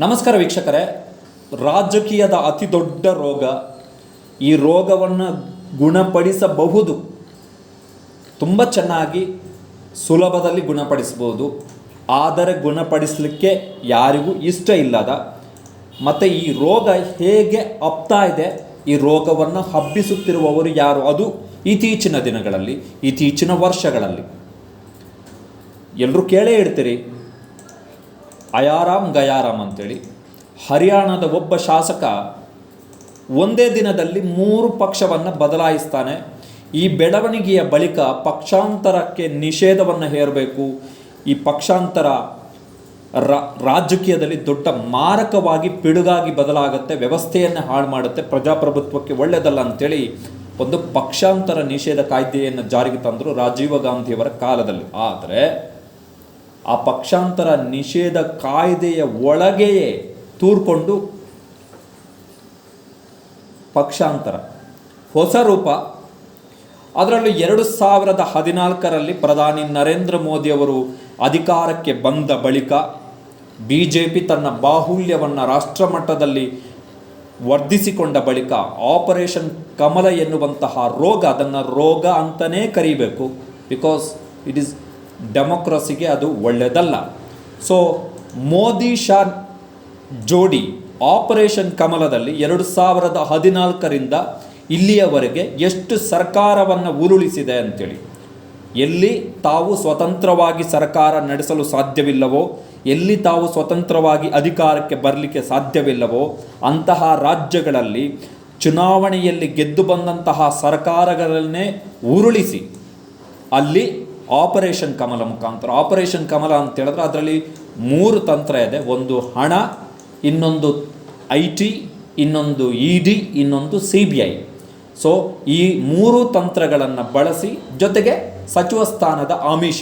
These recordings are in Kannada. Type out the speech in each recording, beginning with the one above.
ನಮಸ್ಕಾರ ವೀಕ್ಷಕರೇ, ರಾಜಕೀಯದ ಅತಿ ದೊಡ್ಡ ರೋಗ. ಈ ರೋಗವನ್ನು ಗುಣಪಡಿಸಬಹುದು, ತುಂಬ ಚೆನ್ನಾಗಿ ಸುಲಭದಲ್ಲಿ ಗುಣಪಡಿಸಬಹುದು. ಆದರೆ ಗುಣಪಡಿಸಲಿಕ್ಕೆ ಯಾರಿಗೂ ಇಷ್ಟ ಇಲ್ಲದ ಮತ್ತು ಈ ರೋಗ ಹೇಗೆ ಹಬ್ತಾ ಇದೆ, ಈ ರೋಗವನ್ನು ಹಬ್ಬಿಸುತ್ತಿರುವವರು ಯಾರು, ಅದು ಇತ್ತೀಚಿನ ದಿನಗಳಲ್ಲಿ, ಇತ್ತೀಚಿನ ವರ್ಷಗಳಲ್ಲಿ ಎಲ್ಲರೂ ಕೇಳೇ ಇಡ್ತೀರಿ, ಅಯಾರಾಮ್ ಗಯಾರಾಮ್ ಅಂತೇಳಿ. ಹರಿಯಾಣದ ಒಬ್ಬ ಶಾಸಕ ಒಂದೇ ದಿನದಲ್ಲಿ 3 ಪಕ್ಷವನ್ನು ಬದಲಾಯಿಸ್ತಾನೆ. ಈ ಬೆಳವಣಿಗೆಯ ಬಳಿಕ ಪಕ್ಷಾಂತರಕ್ಕೆ ನಿಷೇಧವನ್ನು ಹೇರಬೇಕು. ಈ ಪಕ್ಷಾಂತರ ರಾಜಕೀಯದಲ್ಲಿ ದೊಡ್ಡ ಮಾರಕವಾಗಿ ಪಿಡುಗಾಗಿ ಬದಲಾಗುತ್ತೆ, ವ್ಯವಸ್ಥೆಯನ್ನು ಹಾಳು ಮಾಡುತ್ತೆ, ಪ್ರಜಾಪ್ರಭುತ್ವಕ್ಕೆ ಒಳ್ಳೆಯದಲ್ಲ ಅಂಥೇಳಿ ಒಂದು ಪಕ್ಷಾಂತರ ನಿಷೇಧ ಕಾಯ್ದೆಯನ್ನು ಜಾರಿಗೆ ತಂದರು ರಾಜೀವ್ ಗಾಂಧಿಯವರ ಕಾಲದಲ್ಲಿ. ಆದರೆ ಆ ಪಕ್ಷಾಂತರ ನಿಷೇಧ ಕಾಯ್ದೆಯ ಒಳಗೆಯೇ ತೂರ್ಕೊಂಡು ಪಕ್ಷಾಂತರ ಹೊಸ ರೂಪ. ಅದರಲ್ಲೂ 2014ರಲ್ಲಿ ಪ್ರಧಾನಿ ನರೇಂದ್ರ ಮೋದಿಯವರು ಅಧಿಕಾರಕ್ಕೆ ಬಂದ ಬಳಿಕ BJP ತನ್ನ ಬಾಹುಲ್ಯವನ್ನು ರಾಷ್ಟ್ರಮಟ್ಟದಲ್ಲಿ ವರ್ಧಿಸಿಕೊಂಡ ಬಳಿಕ ಆಪರೇಷನ್ ಕಮಲ ಎನ್ನುವಂತಹ ರೋಗ, ಅದನ್ನು ರೋಗ ಅಂತಲೇ ಕರೀಬೇಕು, ಬಿಕಾಸ್ ಇಟ್ ಈಸ್ ಡೆಮೋಕ್ರಸಿಗೆ ಅದು ಒಳ್ಳೆಯದಲ್ಲ. ಸೊ ಮೋದಿ ಶಾ ಜೋಡಿ ಆಪರೇಷನ್ ಕಮಲದಲ್ಲಿ 2014ರಿಂದ ಇಲ್ಲಿಯವರೆಗೆ ಎಷ್ಟು ಸರ್ಕಾರವನ್ನು ಉರುಳಿಸಿದೆ ಅಂತೇಳಿ, ಎಲ್ಲಿ ತಾವು ಸ್ವತಂತ್ರವಾಗಿ ಸರ್ಕಾರ ನಡೆಸಲು ಸಾಧ್ಯವಿಲ್ಲವೋ, ಎಲ್ಲಿ ತಾವು ಸ್ವತಂತ್ರವಾಗಿ ಅಧಿಕಾರಕ್ಕೆ ಬರಲಿಕ್ಕೆ ಸಾಧ್ಯವಿಲ್ಲವೋ ಅಂತಹ ರಾಜ್ಯಗಳಲ್ಲಿ ಚುನಾವಣೆಯಲ್ಲಿ ಗೆದ್ದು ಬಂದಂತಹ ಸರ್ಕಾರಗಳನ್ನೇ ಉರುಳಿಸಿ ಅಲ್ಲಿ ಆಪರೇಷನ್ ಕಮಲ ಮುಖಾಂತರ, ಆಪರೇಷನ್ ಕಮಲ ಅಂತ ಹೇಳಿದ್ರೆ ಅದರಲ್ಲಿ 3 ತಂತ್ರ ಇದೆ. ಒಂದು ಹಣ, ಇನ್ನೊಂದು IT, ಇನ್ನೊಂದು ED, ಇನ್ನೊಂದು CBI. ಸೊ ಈ 3 ತಂತ್ರಗಳನ್ನು ಬಳಸಿ, ಜೊತೆಗೆ ಸಚಿವ ಸ್ಥಾನದ ಆಮಿಷ,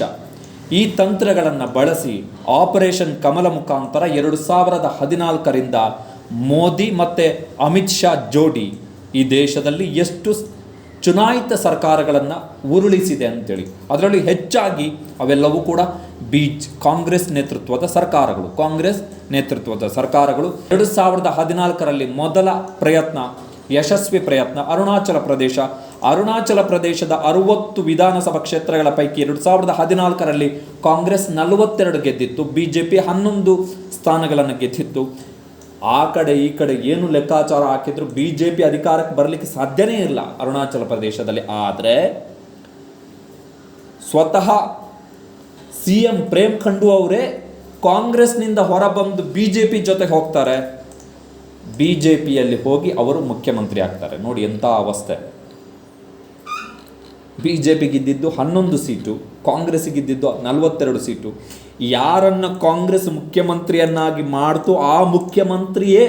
ಈ ತಂತ್ರಗಳನ್ನು ಬಳಸಿ ಆಪರೇಷನ್ ಕಮಲ ಮುಖಾಂತರ 2014ರಿಂದ ಮೋದಿ ಮತ್ತು ಅಮಿತ್ ಶಾ ಜೋಡಿ ಈ ದೇಶದಲ್ಲಿ ಎಷ್ಟು ಚುನಾಯಿತ ಸರ್ಕಾರಗಳನ್ನು ಉರುಳಿಸಿದೆ ಅಂತೇಳಿ. ಅದರಲ್ಲಿ ಹೆಚ್ಚಾಗಿ ಅವೆಲ್ಲವೂ ಕೂಡ ಕಾಂಗ್ರೆಸ್ ನೇತೃತ್ವದ ಸರ್ಕಾರಗಳು. 2014ರಲ್ಲಿ ಮೊದಲ ಪ್ರಯತ್ನ, ಯಶಸ್ವಿ ಪ್ರಯತ್ನ ಅರುಣಾಚಲ ಪ್ರದೇಶದ 60 ವಿಧಾನಸಭಾ ಕ್ಷೇತ್ರಗಳ ಪೈಕಿ 2014ರಲ್ಲಿ ಕಾಂಗ್ರೆಸ್ 42 ಗೆದ್ದಿತ್ತು, BJP 11 ಸ್ಥಾನಗಳನ್ನು ಗೆದ್ದಿತ್ತು. ಆ ಕಡೆ ಈ ಕಡೆ ಏನು ಲೆಕ್ಕಾಚಾರ ಹಾಕಿದ್ರು BJP ಅಧಿಕಾರಕ್ಕೆ ಬರಲಿಕ್ಕೆ ಸಾಧ್ಯನೇ ಇಲ್ಲ ಅರುಣಾಚಲ ಪ್ರದೇಶದಲ್ಲಿ. ಆದರೆ ಸ್ವತಃ CM ಪ್ರೇಮ್ ಖಂಡು ಅವರೇ ಕಾಂಗ್ರೆಸ್ನಿಂದ ಹೊರಬಂದು BJP ಜೊತೆ ಹೋಗ್ತಾರೆ, BJPಯಲ್ಲಿ ಹೋಗಿ ಅವರು ಮುಖ್ಯಮಂತ್ರಿ ಆಗ್ತಾರೆ. ನೋಡಿ ಎಂಥ ಅವಸ್ಥೆ. BJPಗಿದ್ದಿದ್ದು 11 ಸೀಟು, ಕಾಂಗ್ರೆಸ್ಗಿದ್ದಿದ್ದು 42 ಸೀಟು. ಯಾರನ್ನು ಕಾಂಗ್ರೆಸ್ ಮುಖ್ಯಮಂತ್ರಿಯನ್ನಾಗಿ ಮಾಡ್ತು ಆ ಮುಖ್ಯಮಂತ್ರಿಯೇ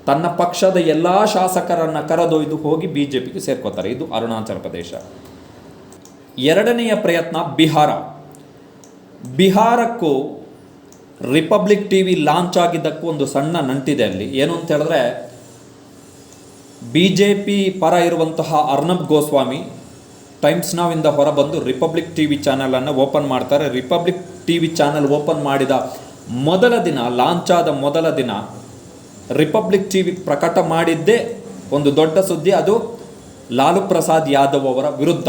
ತನ್ನ ಪಕ್ಷದ ಎಲ್ಲ ಶಾಸಕರನ್ನು ಕರೆದೊಯ್ದು ಹೋಗಿ BJPಗೆ ಸೇರ್ಕೋತಾರೆ. ಇದು ಅರುಣಾಚಲ ಪ್ರದೇಶ. ಎರಡನೆಯ ಪ್ರಯತ್ನ ಬಿಹಾರಕ್ಕೂ ರಿಪಬ್ಲಿಕ್ TV ಲಾಂಚ್ ಆಗಿದ್ದಕ್ಕೂ ಒಂದು ಸಣ್ಣ ನಂಟಿದೆ ಅಲ್ಲಿ. ಏನು ಅಂತ ಹೇಳಿದ್ರೆ, BJP ಪರ ಇರುವಂತಹ ಅರ್ನಬ್ ಗೋಸ್ವಾಮಿ ಟೈಮ್ಸ್ ನಾವಿಂದ ಹೊರಬಂದು ರಿಪಬ್ಲಿಕ್ TV ಚಾನಲನ್ನು ಓಪನ್ ಮಾಡ್ತಾರೆ. ರಿಪಬ್ಲಿಕ್ TV ಚಾನಲ್ ಓಪನ್ ಮಾಡಿದ ಮೊದಲ ದಿನ, ಲಾಂಚ್ ಆದ ಮೊದಲ ದಿನ ರಿಪಬ್ಲಿಕ್ TV ಪ್ರಕಟ ಮಾಡಿದ್ದೇ ಒಂದು ದೊಡ್ಡ ಸುದ್ದಿ. ಅದು ಲಾಲು ಪ್ರಸಾದ್ ಯಾದವ್ ಅವರ ವಿರುದ್ಧ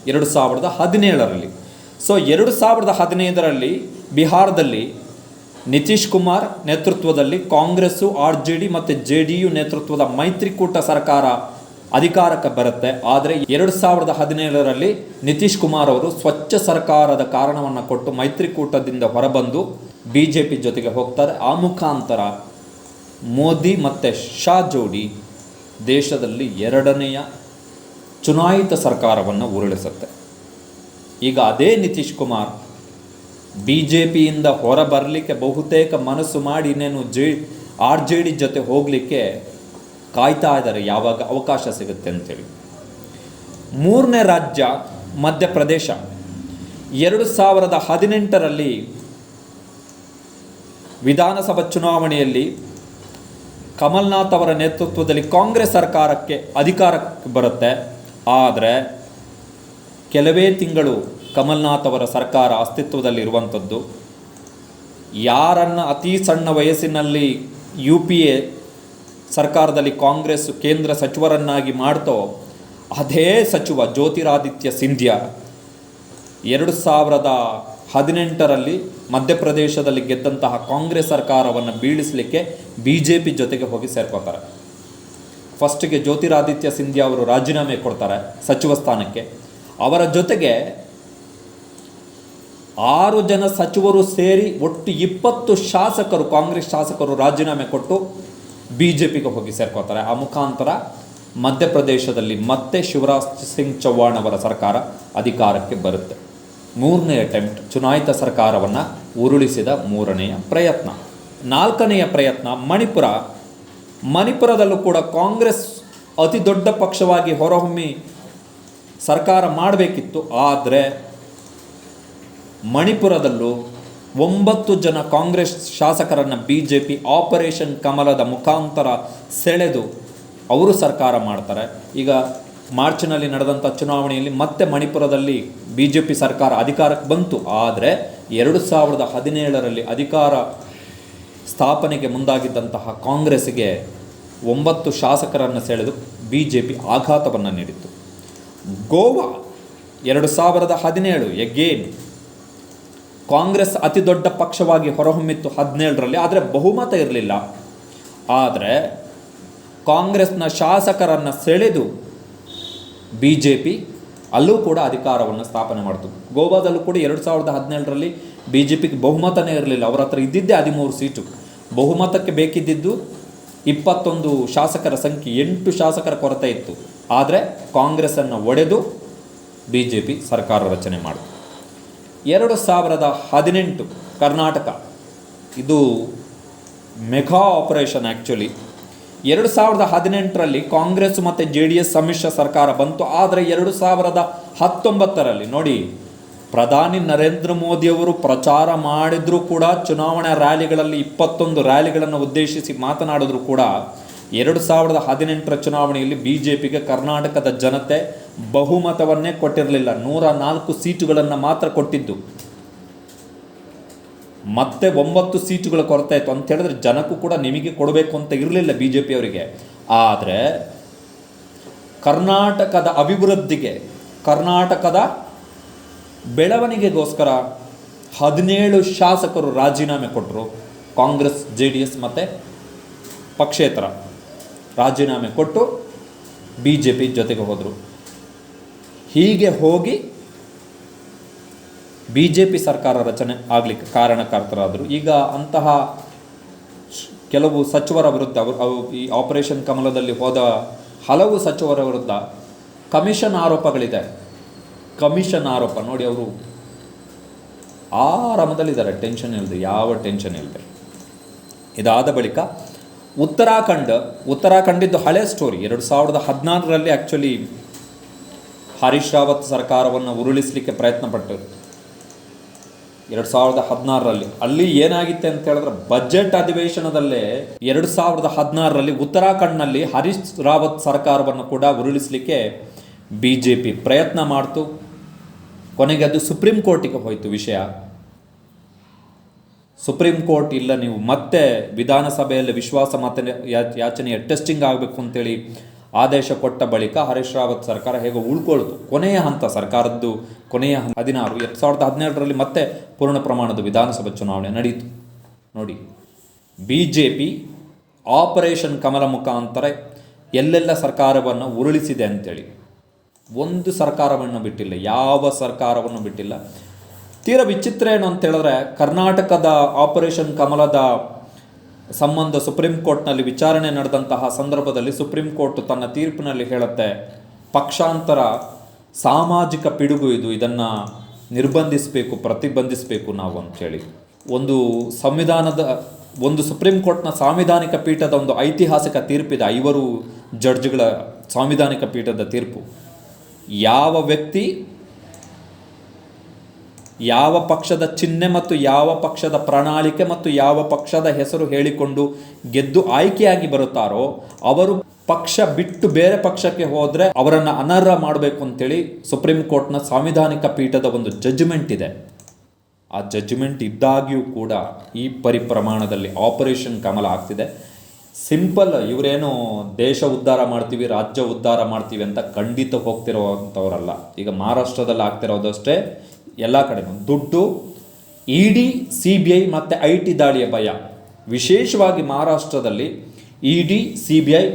2017ರಲ್ಲಿ. ಸೊ 2015ರಲ್ಲಿ ಬಿಹಾರದಲ್ಲಿ ನಿತೀಶ್ ಕುಮಾರ್ ನೇತೃತ್ವದಲ್ಲಿ ಕಾಂಗ್ರೆಸ್ಸು, RJD ಮತ್ತು JDU ನೇತೃತ್ವದ ಮೈತ್ರಿಕೂಟ ಸರ್ಕಾರ ಅಧಿಕಾರಕ್ಕೆ ಬರುತ್ತೆ. ಆದರೆ 2017ರಲ್ಲಿ ನಿತೀಶ್ ಕುಮಾರ್ ಅವರು ಸ್ವಚ್ಛ ಸರ್ಕಾರದ ಕಾರಣವನ್ನು ಕೊಟ್ಟು ಮೈತ್ರಿಕೂಟದಿಂದ ಹೊರಬಂದು BJP ಜೊತೆಗೆ ಹೋಗ್ತಾರೆ. ಆ ಮುಖಾಂತರ ಮೋದಿ ಮತ್ತು ಶಾ ಜೋಡಿ ದೇಶದಲ್ಲಿ ಎರಡನೆಯ ಚುನಾಯಿತ ಸರ್ಕಾರವನ್ನು ಉರುಳಿಸುತ್ತೆ. ಈಗ ಅದೇ ನಿತೀಶ್ ಕುಮಾರ್ BJPಯಿಂದ ಹೊರಬರಲಿಕ್ಕೆ ಬಹುತೇಕ ಮನಸ್ಸು ಮಾಡಿ ಇನ್ನೇನು RJD ಜೊತೆ ಹೋಗಲಿಕ್ಕೆ ಕಾಯ್ತಾ ಇದ್ದಾರೆ, ಯಾವಾಗ ಅವಕಾಶ ಸಿಗುತ್ತೆ ಅಂತೇಳಿ. ಮೂರನೇ ರಾಜ್ಯ ಮಧ್ಯಪ್ರದೇಶ. 2018ರಲ್ಲಿ ವಿಧಾನಸಭಾ ಚುನಾವಣೆಯಲ್ಲಿ ಕಮಲ್ನಾಥ್ ಅವರ ನೇತೃತ್ವದಲ್ಲಿ ಕಾಂಗ್ರೆಸ್ ಸರ್ಕಾರಕ್ಕೆ ಅಧಿಕಾರಕ್ಕೆ ಬರುತ್ತೆ. ಆದರೆ ಕೆಲವೇ ತಿಂಗಳು ಕಮಲ್ನಾಥ್ ಅವರ ಸರ್ಕಾರ ಅಸ್ತಿತ್ವದಲ್ಲಿರುವಂಥದ್ದು. ಯಾರನ್ನು ಅತಿ ಸಣ್ಣ ವಯಸ್ಸಿನಲ್ಲಿ UPA ಸರ್ಕಾರದಲ್ಲಿ ಕಾಂಗ್ರೆಸ್ ಕೇಂದ್ರ ಸಚಿವರನ್ನಾಗಿ ಮಾಡ್ತೋ ಅದೇ ಸಚಿವ ಜ್ಯೋತಿರಾದಿತ್ಯ ಸಿಂಧ್ಯಾ 2018ರಲ್ಲಿ ಮಧ್ಯಪ್ರದೇಶದಲ್ಲಿ ಗೆದ್ದಂತಹ ಕಾಂಗ್ರೆಸ್ ಸರ್ಕಾರವನ್ನು ಬೀಳಿಸಲಿಕ್ಕೆ BJP ಜೊತೆಗೆ ಹೋಗಿ ಸೇರ್ಕೋತಾರೆ. ಫಸ್ಟಿಗೆ ಜ್ಯೋತಿರಾದಿತ್ಯ ಸಿಂಧ್ಯಾ ಅವರು ರಾಜೀನಾಮೆ ಕೊಡ್ತಾರೆ ಸಚಿವ ಸ್ಥಾನಕ್ಕೆ. ಅವರ ಜೊತೆಗೆ 6 ಜನ ಸಚಿವರು ಸೇರಿ ಒಟ್ಟು 20 ಶಾಸಕರು, ಕಾಂಗ್ರೆಸ್ ಶಾಸಕರು ರಾಜೀನಾಮೆ ಕೊಟ್ಟು BJPಗೆ ಹೋಗಿ ಸೇರ್ಕೋತಾರೆ. ಆ ಮುಖಾಂತರ ಮಧ್ಯಪ್ರದೇಶದಲ್ಲಿ ಮತ್ತೆ ಶಿವರಾಜ್ ಸಿಂಗ್ ಚೌಹಾಣ್ ಅವರ ಸರ್ಕಾರ ಅಧಿಕಾರಕ್ಕೆ ಬರುತ್ತೆ. 3ನೇ ಅಟೆಂಪ್ಟ್, ಚುನಾಯಿತ ಸರ್ಕಾರವನ್ನು ಉರುಳಿಸಿದ 3ನೆಯ ಪ್ರಯತ್ನ. 4ನೆಯ ಪ್ರಯತ್ನ ಮಣಿಪುರದಲ್ಲೂ ಕೂಡ ಕಾಂಗ್ರೆಸ್ ಅತಿ ದೊಡ್ಡ ಪಕ್ಷವಾಗಿ ಹೊರಹೊಮ್ಮಿ ಸರ್ಕಾರ ಮಾಡಬೇಕಿತ್ತು. ಆದರೆ ಮಣಿಪುರದಲ್ಲೂ 9 ಜನ ಕಾಂಗ್ರೆಸ್ ಶಾಸಕರನ್ನು BJP ಆಪರೇಷನ್ ಕಮಲದ ಮುಖಾಂತರ ಸೆಳೆದು ಅವರು ಸರ್ಕಾರ ಮಾಡ್ತಾರೆ. ಈಗ ಮಾರ್ಚ್ನಲ್ಲಿ ನಡೆದಂಥ ಚುನಾವಣೆಯಲ್ಲಿ ಮತ್ತೆ ಮಣಿಪುರದಲ್ಲಿ BJP ಸರ್ಕಾರ ಅಧಿಕಾರಕ್ಕೆ ಬಂತು. ಆದರೆ 2017ರಲ್ಲಿ ಅಧಿಕಾರ ಸ್ಥಾಪನೆಗೆ ಮುಂದಾಗಿದ್ದಂತಹ ಕಾಂಗ್ರೆಸ್ಗೆ 9 ಶಾಸಕರನ್ನು ಸೆಳೆದು BJP ಆಘಾತವನ್ನು ನೀಡಿತ್ತು. ಗೋವಾ 2017 ಎಗೇನ್ ಕಾಂಗ್ರೆಸ್ ಅತಿ ದೊಡ್ಡ ಪಕ್ಷವಾಗಿ ಹೊರಹೊಮ್ಮಿತ್ತು 17ರಲ್ಲಿ, ಆದರೆ ಬಹುಮತ ಇರಲಿಲ್ಲ. ಆದರೆ ಕಾಂಗ್ರೆಸ್ನ ಶಾಸಕರನ್ನು ಸೆಳೆದು BJP ಅಲ್ಲೂ ಕೂಡ ಅಧಿಕಾರವನ್ನು ಸ್ಥಾಪನೆ ಮಾಡ್ತು. ಗೋವಾದಲ್ಲೂ ಕೂಡ 2017ರಲ್ಲಿ BJPಗೆ ಬಹುಮತನೇ ಇರಲಿಲ್ಲ. ಅವರ ಹತ್ರ ಇದ್ದಿದ್ದೇ 13 ಸೀಟು. ಬಹುಮತಕ್ಕೆ ಬೇಕಿದ್ದಿದ್ದು 21 ಶಾಸಕರ ಸಂಖ್ಯೆ, 8 ಶಾಸಕರ ಕೊರತೆ ಇತ್ತು. ಆದರೆ ಕಾಂಗ್ರೆಸ್ಸನ್ನು ಒಡೆದು BJP ಸರ್ಕಾರ ರಚನೆ ಮಾಡಿತು. 2018 ಕರ್ನಾಟಕ, ಇದು ಮೆಗಾ ಆಪರೇಷನ್ ಆ್ಯಕ್ಚುಲಿ. 2018ರಲ್ಲಿ ಕಾಂಗ್ರೆಸ್ ಮತ್ತು JDS ಸಮ್ಮಿಶ್ರ ಸರ್ಕಾರ ಬಂತು. ಆದರೆ 2019ರಲ್ಲಿ ನೋಡಿ, ಪ್ರಧಾನಿ ನರೇಂದ್ರ ಮೋದಿಯವರು ಪ್ರಚಾರ ಮಾಡಿದರೂ ಕೂಡ, ಚುನಾವಣಾ ರ್ಯಾಲಿಗಳಲ್ಲಿ 21 ರ್ಯಾಲಿಗಳನ್ನು ಉದ್ದೇಶಿಸಿ ಮಾತನಾಡಿದ್ರು ಕೂಡ 2018ರ ಚುನಾವಣೆಯಲ್ಲಿ BJPಗೆ ಕರ್ನಾಟಕದ ಜನತೆ ಬಹುಮತವನ್ನೇ ಕೊಟ್ಟಿರಲಿಲ್ಲ. 104 ಸೀಟುಗಳನ್ನು ಮಾತ್ರ ಕೊಟ್ಟಿದ್ದು. ಮತ್ತೆ 9 ಸೀಟುಗಳ ಕೊರತೆ ಇತ್ತು ಅಂತ ಹೇಳಿದ್ರೆ ಜನಕ್ಕೂ ಕೂಡ ನಿಮಗೆ ಕೊಡಬೇಕು ಅಂತ ಇರಲಿಲ್ಲ BJP ಅವರಿಗೆ. ಆದರೆ ಕರ್ನಾಟಕದ ಅಭಿವೃದ್ಧಿಗೆ, ಕರ್ನಾಟಕದ ಬೆಳವಣಿಗೆಗೋಸ್ಕರ 17 ಶಾಸಕರು ರಾಜೀನಾಮೆ ಕೊಟ್ಟರು. ಕಾಂಗ್ರೆಸ್, JDS ಮತ್ತು ಪಕ್ಷೇತರ ರಾಜೀನಾಮೆ ಕೊಟ್ಟು BJP ಜೊತೆಗೆ ಹೋದರು. ಹೀಗೆ ಹೋಗಿ BJP ಸರ್ಕಾರ ರಚನೆ ಆಗಲಿಕ್ಕೆ ಕಾರಣಕರ್ತರಾದರು. ಈಗ ಅಂತಹ ಕೆಲವು ಸಚಿವರ ವಿರುದ್ಧ, ಈ ಆಪರೇಷನ್ ಕಮಲದಲ್ಲಿ ಹೋದ ಹಲವು ಸಚಿವರ ವಿರುದ್ಧ ಕಮಿಷನ್ ಆರೋಪಗಳಿದೆ. ಕಮಿಷನ್ ಆರೋಪ ನೋಡಿ, ಅವರು ಆರಾಮದಲ್ಲಿದ್ದಾರೆ, ಟೆನ್ಷನ್ ಇಲ್ಲದೆ, ಯಾವ ಟೆನ್ಷನ್ ಇಲ್ಲದೆ. ಇದಾದ ಬಳಿಕ ಉತ್ತರಾಖಂಡಿದ್ದು ಹಳೆ ಸ್ಟೋರಿ. 2016ರಲ್ಲಿ ಆ್ಯಕ್ಚುಲಿ ಹರೀಶ್ ರಾವತ್ ಸರ್ಕಾರವನ್ನು ಉರುಳಿಸಲಿಕ್ಕೆ ಪ್ರಯತ್ನ ಪಟ್ಟರು. 2016ರಲ್ಲಿ ಅಲ್ಲಿ ಏನಾಗಿತ್ತೆ ಅಂತ ಹೇಳಿದ್ರೆ, ಬಜೆಟ್ ಅಧಿವೇಶನದಲ್ಲೇ 2016ರಲ್ಲಿ ಉತ್ತರಾಖಂಡ್ನಲ್ಲಿ ಹರೀಶ್ ರಾವತ್ ಸರ್ಕಾರವನ್ನು ಕೂಡ ಉರುಳಿಸಲಿಕ್ಕೆ BJP ಪ್ರಯತ್ನ ಮಾಡ್ತು. ಕೊನೆಗೆ ಅದು ಸುಪ್ರೀಂ ಕೋರ್ಟಿಗೆ ಹೋಯಿತು ವಿಷಯ. ಸುಪ್ರೀಂ ಕೋರ್ಟ್ ಇಲ್ಲ, ನೀವು ಮತ್ತೆ ವಿಧಾನಸಭೆಯಲ್ಲಿ ವಿಶ್ವಾಸ ಮತ ಯಾಚನೆಯ ಟೆಸ್ಟಿಂಗ್ ಆಗಬೇಕು ಅಂತೇಳಿ ಆದೇಶ ಕೊಟ್ಟ ಬಳಿಕ ಹರೀಶ್ ರಾವತ್ ಸರ್ಕಾರ ಹೇಗೋ ಉಳ್ಕೊಳ್ತು. ಕೊನೆಯ ಹಂತ, ಸರ್ಕಾರದ್ದು ಕೊನೆಯ 2017ರಲ್ಲಿ ಮತ್ತೆ ಪೂರ್ಣ ಪ್ರಮಾಣದ ವಿಧಾನಸಭೆ ಚುನಾವಣೆ ನಡೆಯಿತು. ನೋಡಿ, BJP ಆಪರೇಷನ್ ಕಮಲ ಮುಖಾಂತರ ಎಲ್ಲೆಲ್ಲ ಸರ್ಕಾರವನ್ನು ಉರುಳಿಸಿದೆ ಅಂತೇಳಿ ಒಂದು ಸರ್ಕಾರವನ್ನು ಬಿಟ್ಟಿಲ್ಲ, ಯಾವ ಸರ್ಕಾರವನ್ನು ಬಿಟ್ಟಿಲ್ಲ. ತೀರ ವಿಚಿತ್ರ ಏನು ಅಂತ ಹೇಳಿದ್ರೆ, ಕರ್ನಾಟಕದ ಆಪರೇಷನ್ ಕಮಲದ ಸಂಬಂಧ ಸುಪ್ರೀಂ ಕೋರ್ಟ್ನಲ್ಲಿ ವಿಚಾರಣೆ ನಡೆದಂತಹ ಸಂದರ್ಭದಲ್ಲಿ ಸುಪ್ರೀಂ ಕೋರ್ಟ್ ತನ್ನ ತೀರ್ಪಿನಲ್ಲಿ ಹೇಳುತ್ತೆ, ಪಕ್ಷಾಂತರ ಸಾಮಾಜಿಕ ಪಿಡುಗು ಇದು, ಇದನ್ನು ನಿರ್ಬಂಧಿಸಬೇಕು, ಪ್ರತಿಬಂಧಿಸಬೇಕು ನಾವು ಅಂಥೇಳಿ. ಒಂದು ಸುಪ್ರೀಂ ಕೋರ್ಟ್ನ ಸಾಂವಿಧಾನಿಕ ಪೀಠದ ಒಂದು ಐತಿಹಾಸಿಕ ತೀರ್ಪಿದೆ, 5 ಜಡ್ಜ್ಗಳ ಸಾಂವಿಧಾನಿಕ ಪೀಠದ ತೀರ್ಪು. ಯಾವ ವ್ಯಕ್ತಿ ಯಾವ ಪಕ್ಷದ ಚಿಹ್ನೆ ಮತ್ತು ಯಾವ ಪಕ್ಷದ ಪ್ರಣಾಳಿಕೆ ಮತ್ತು ಯಾವ ಪಕ್ಷದ ಹೆಸರು ಹೇಳಿಕೊಂಡು ಗೆದ್ದು ಆಯ್ಕೆಯಾಗಿ ಬರುತ್ತಾರೋ ಅವರು ಪಕ್ಷ ಬಿಟ್ಟು ಬೇರೆ ಪಕ್ಷಕ್ಕೆ ಹೋದರೆ ಅವರನ್ನು ಅನರ್ಹ ಮಾಡಬೇಕು ಅಂತೇಳಿ ಸುಪ್ರೀಂ ಕೋರ್ಟ್ನ ಸಾಂವಿಧಾನಿಕ ಪೀಠದ ಒಂದು ಜಡ್ಜ್ಮೆಂಟ್ ಇದೆ. ಆ ಜಡ್ಜ್ಮೆಂಟ್ ಇದ್ದಾಗ್ಯೂ ಕೂಡ ಈ ಪರಿಪ್ರಮಾಣದಲ್ಲಿ ಆಪರೇಷನ್ ಕಮಲ ಆಗ್ತಿದೆ. ಸಿಂಪಲ್, ಇವರೇನು ದೇಶ ಉದ್ಧಾರ ಮಾಡ್ತೀವಿ, ರಾಜ್ಯ ಉದ್ಧಾರ ಮಾಡ್ತೀವಿ ಅಂತ ಖಂಡಿತ ಹೋಗ್ತಿರೋವಂಥವ್ರಲ್ಲ. ಈಗ ಮಹಾರಾಷ್ಟ್ರದಲ್ಲಿ ಆಗ್ತಿರೋದಷ್ಟೇ, ಎಲ್ಲ ಕಡೆನೂ ದುಡ್ಡು, ಇಡಿ, CBI ಮತ್ತು IT ದಾಳಿಯ ಭಯ. ವಿಶೇಷವಾಗಿ ಮಹಾರಾಷ್ಟ್ರದಲ್ಲಿ ಇಡಿ, CBI,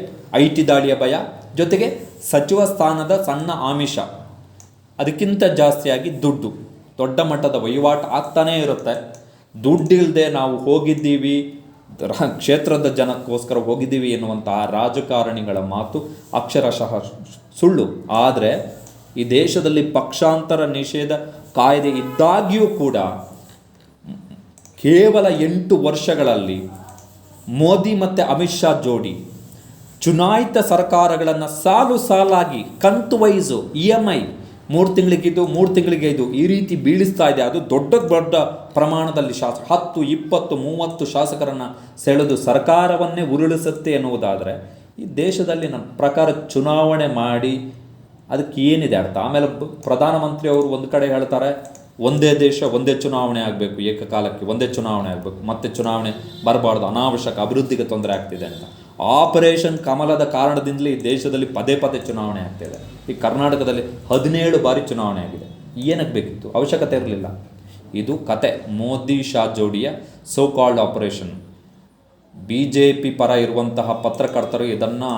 IT ದಾಳಿಯ ಭಯ, ಜೊತೆಗೆ ಸಚಿವ ಸ್ಥಾನದ ಸಣ್ಣ ಆಮಿಷ, ಅದಕ್ಕಿಂತ ಜಾಸ್ತಿಯಾಗಿ ದುಡ್ಡು. ದೊಡ್ಡ ಮಟ್ಟದ ವಹಿವಾಟು ಆಗ್ತಾನೇ ಇರುತ್ತೆ. ದುಡ್ಡಿಲ್ಲದೆ ನಾವು ಹೋಗಿದ್ದೀವಿ, ಕ್ಷೇತ್ರದ ಜನಕ್ಕೋಸ್ಕರ ಹೋಗಿದ್ದೀವಿ ಎನ್ನುವಂತಹ ರಾಜಕಾರಣಿಗಳ ಮಾತು ಅಕ್ಷರಶಃ ಸುಳ್ಳು. ಆದರೆ ಈ ದೇಶದಲ್ಲಿ ಪಕ್ಷಾಂತರ ನಿಷೇಧ ಕಾಯ್ದೆ ಇದ್ದಾಗ್ಯೂ ಕೂಡ ಕೇವಲ 8 ವರ್ಷಗಳಲ್ಲಿ ಮೋದಿ ಮತ್ತು ಅಮಿತ್ ಶಾ ಜೋಡಿ ಚುನಾಯಿತ ಸರ್ಕಾರಗಳನ್ನು ಸಾಲು ಸಾಲಾಗಿ ಕಂತು ವೈಸು EMI 3 ತಿಂಗಳಿಗಿದು 3 ತಿಂಗಳಿಗೆ ಈ ರೀತಿ ಬೀಳಿಸ್ತಾ ಇದೆ. ಅದು ದೊಡ್ಡ ಪ್ರಮಾಣದಲ್ಲಿ 10, 20, 30 ಶಾಸಕರನ್ನು ಸೆಳೆದು ಸರ್ಕಾರವನ್ನೇ ಉರುಳಿಸುತ್ತೆ ಎನ್ನುವುದಾದರೆ ಈ ದೇಶದಲ್ಲಿ ನನ್ನ ಪ್ರಕಾರ ಚುನಾವಣೆ ಮಾಡಿ ಅದಕ್ಕೆ ಏನಿದೆ ಅರ್ಥ? ಆಮೇಲೆ ಪ್ರಧಾನಮಂತ್ರಿ ಅವರು ಒಂದು ಕಡೆ ಹೇಳ್ತಾರೆ, ಒಂದೇ ದೇಶ ಒಂದೇ ಚುನಾವಣೆ ಆಗಬೇಕು, ಏಕಕಾಲಕ್ಕೆ ಒಂದೇ ಚುನಾವಣೆ ಆಗಬೇಕು, ಮತ್ತೆ ಚುನಾವಣೆ ಬರಬಾರ್ದು, ಅನಾವಶ್ಯಕ ಅಭಿವೃದ್ಧಿಗೆ ತೊಂದರೆ ಆಗ್ತಿದೆ ಅಂತ. ಆಪರೇಷನ್ ಕಮಲದ ಕಾರಣದಿಂದಲೇ ಈ ದೇಶದಲ್ಲಿ ಪದೇ ಚುನಾವಣೆ ಆಗ್ತಿದೆ. ಈ ಕರ್ನಾಟಕದಲ್ಲಿ 17 ಬಾರಿ ಚುನಾವಣೆ ಆಗಿದೆ. ಏನಕ್ಕೆ ಬೇಕಿತ್ತು? ಅವಶ್ಯಕತೆ ಇರಲಿಲ್ಲ. ಇದು ಕತೆ. ಮೋದಿ ಶಾ ಜೋಡಿಯ ಸೋ ಕಾಲ್ಡ್ ಆಪರೇಷನ್. BJP ಪರ ಇರುವಂತಹ ಪತ್ರಕರ್ತರು ಇದನ್ನು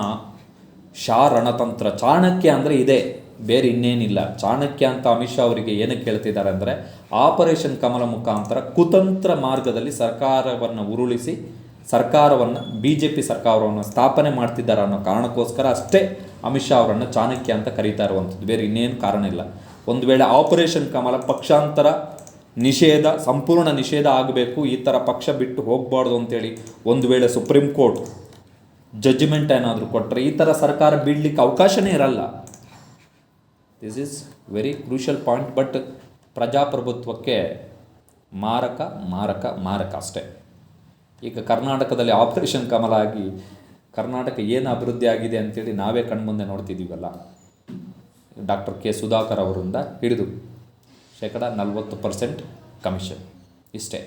ಶಾ ರಣತಂತ್ರ, ಚಾಣಕ್ಯ ಅಂದರೆ ಇದೆ, ಬೇರೆ ಇನ್ನೇನಿಲ್ಲ. ಚಾಣಕ್ಯ ಅಂತ ಅಮಿತ್ ಶಾ ಅವರಿಗೆ ಏನಕ್ಕೆ ಹೇಳ್ತಿದ್ದಾರೆ ಅಂದರೆ, ಆಪರೇಷನ್ ಕಮಲ ಮುಖಾಂತರ ಕುತಂತ್ರ ಮಾರ್ಗದಲ್ಲಿ ಸರ್ಕಾರವನ್ನು ಉರುಳಿಸಿ ಸರ್ಕಾರವನ್ನು BJP ಸರ್ಕಾರವನ್ನು ಸ್ಥಾಪನೆ ಮಾಡ್ತಿದ್ದಾರೆ ಅನ್ನೋ ಕಾರಣಕ್ಕೋಸ್ಕರ ಅಷ್ಟೇ ಅಮಿತ್ ಶಾ ಅವರನ್ನು ಚಾಣಕ್ಯ ಅಂತ ಕರೀತಾ ಇರುವಂಥದ್ದು, ಬೇರೆ ಇನ್ನೇನು ಕಾರಣ ಇಲ್ಲ. ಒಂದು ವೇಳೆ ಆಪರೇಷನ್ ಕಮಲ ಪಕ್ಷಾಂತರ ನಿಷೇಧ, ಸಂಪೂರ್ಣ ನಿಷೇಧ ಆಗಬೇಕು, ಈ ಥರ ಪಕ್ಷ ಬಿಟ್ಟು ಹೋಗಬಾರ್ದು ಅಂತೇಳಿ ಒಂದು ವೇಳೆ ಸುಪ್ರೀಂ ಕೋರ್ಟ್ ಜಡ್ಜ್ಮೆಂಟ್ ಏನಾದರೂ ಕೊಟ್ಟರೆ ಈ ಥರ ಸರ್ಕಾರ ಬೀಳಲಿಕ್ಕೆ ಅವಕಾಶನೇ ಇರಲ್ಲ. This is very crucial point. But ಪ್ರಜಾಪ್ರಭುತ್ವಕ್ಕೆ ಮಾರಕ ಅಷ್ಟೇ. ಈಗ ಕರ್ನಾಟಕದಲ್ಲಿ ಆಪರೇಷನ್ ಕಮಲ ಆಗಿ ಕರ್ನಾಟಕ ಏನು ಅಭಿವೃದ್ಧಿ ಆಗಿದೆ ಅಂತೇಳಿ ನಾವೇ ಕಣ್ಮುಂದೆ ನೋಡ್ತಿದ್ದೀವಲ್ಲ. Doctor K. ಸುಧಾಕರ್ ಅವರಿಂದ ಹಿಡಿದು 40% ಕಮಿಷನ್, ಇಷ್ಟೇ.